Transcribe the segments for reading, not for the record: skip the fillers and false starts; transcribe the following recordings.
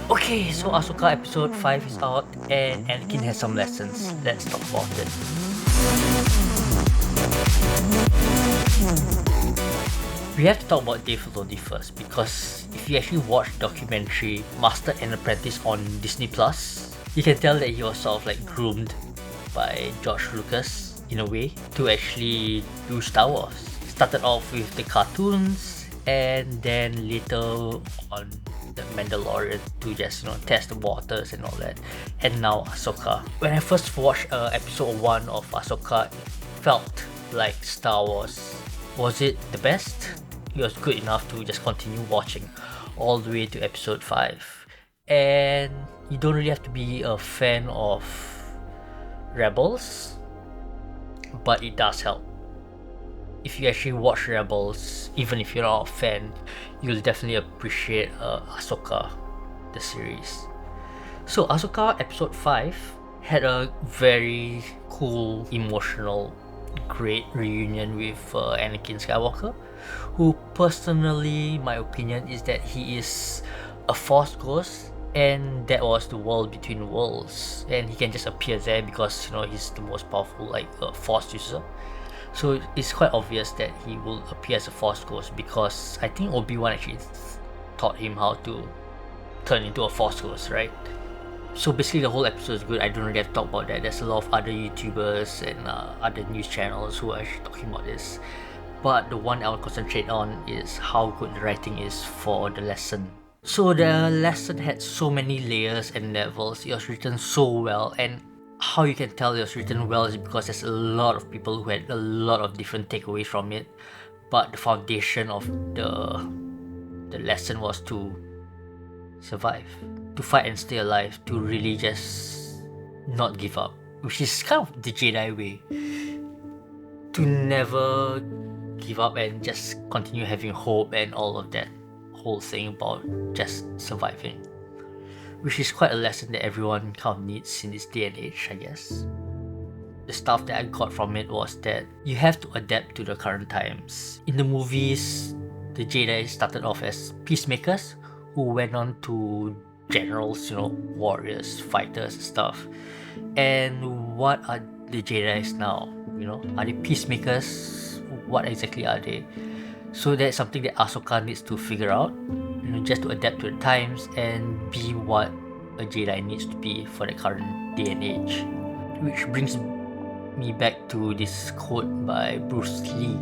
Okay, so Ahsoka episode 5 is out and Anakin has some lessons. Let's talk about it. We have to talk about Dave Filoni first because if you actually watch the documentary Master and Apprentice on Disney Plus, you can tell that he was sort of like groomed by George Lucas in a way to actually do Star Wars. Started off with the cartoons and then later on the Mandalorian to just test the waters and all that, and now Ahsoka. When I first watched episode 1 of Ahsoka, it felt like Star Wars. Was it the best? It was good enough to just continue watching all the way to episode 5. And you don't really have to be a fan of Rebels, but it does help. If you actually watch Rebels, even if you're not a fan, you'll definitely appreciate Ahsoka, the series. So Ahsoka episode 5 had a very cool, emotional, great reunion with Anakin Skywalker, who personally, my opinion is that he is a Force ghost, and that was the world between worlds, and he can just appear there because he's the most powerful Force user. So it's quite obvious that he will appear as a Force ghost because I think Obi-Wan actually taught him how to turn into a Force ghost, right? So basically the whole episode is good. I don't really have to talk about that. There's a lot of other YouTubers and other news channels who are actually talking about this. But the one I will concentrate on is how good the writing is for the lesson. So the lesson had so many layers and levels. It was written so well, and how you can tell it was written well is because there's a lot of people who had a lot of different takeaways from it. But the foundation of the lesson was to survive, to fight and stay alive, to really just not give up, which is kind of the Jedi way, to never give up and just continue having hope and all of that whole thing about just surviving, which is quite a lesson that everyone kind of needs in this day and age, I guess. The stuff that I got from it was that you have to adapt to the current times. In the movies, the Jedi started off as peacemakers who went on to generals, warriors, fighters and stuff. And what are the Jedi's now? Are they peacemakers? What exactly are they? So that's something that Ahsoka needs to figure out, just to adapt to the times and be what a Jedi needs to be for the current day and age. Which brings me back to this quote by Bruce Lee: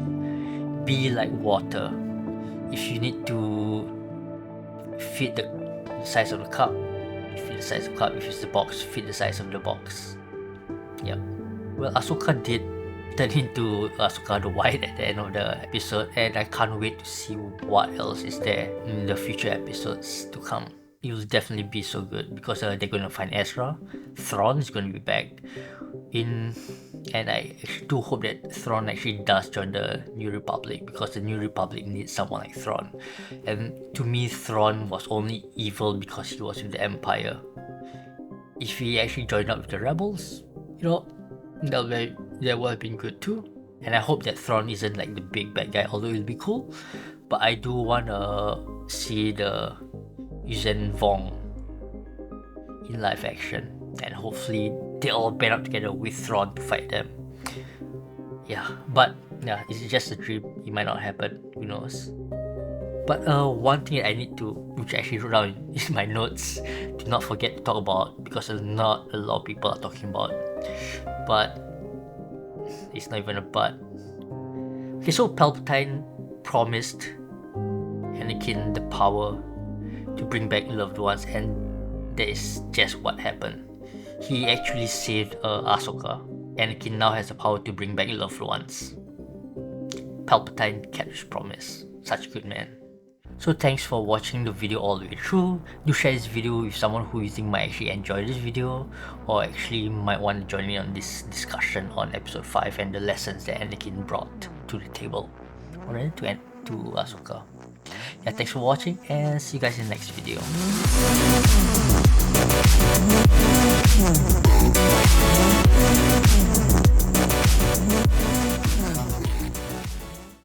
"Be like water. If you need to fit the size of the cup, you fit the size of the cup. If it's the box, fit the size of the box." Yep. Well, Ahsoka did turn into Ahsoka the White at the end of the episode, and I can't wait to see what else is there in the future episodes to come. It will definitely be so good because they're going to find Ezra. Thrawn is going to be back and I actually do hope that Thrawn actually does join the New Republic because the New Republic needs someone like Thrawn. And to me, Thrawn was only evil because he was with the Empire. If he actually joined up with the Rebels, that would have been good too. And I hope that Thrawn isn't like the big bad guy, although it'll be cool. But I do want to see the Yuuzhan Vong in live action, and hopefully they all band up together with Thrawn to fight them. But it's just a dream. It might not happen. Who knows? But one thing that I need to, which I actually wrote down in my notes, to not forget to talk about because not a lot of people are talking about. But it's not even a but. Okay, so Palpatine promised Anakin the power to bring back loved ones, and that is just what happened. He actually saved Ahsoka. Anakin now has the power to bring back loved ones. Palpatine kept his promise. Such a good man. So thanks for watching the video all the way through. Do share this video with someone who you think might actually enjoy this video, or actually might want to join me on this discussion on episode 5 and the lessons that Anakin brought to the table, or to Ahsoka. Thanks for watching, and see you guys in the next video.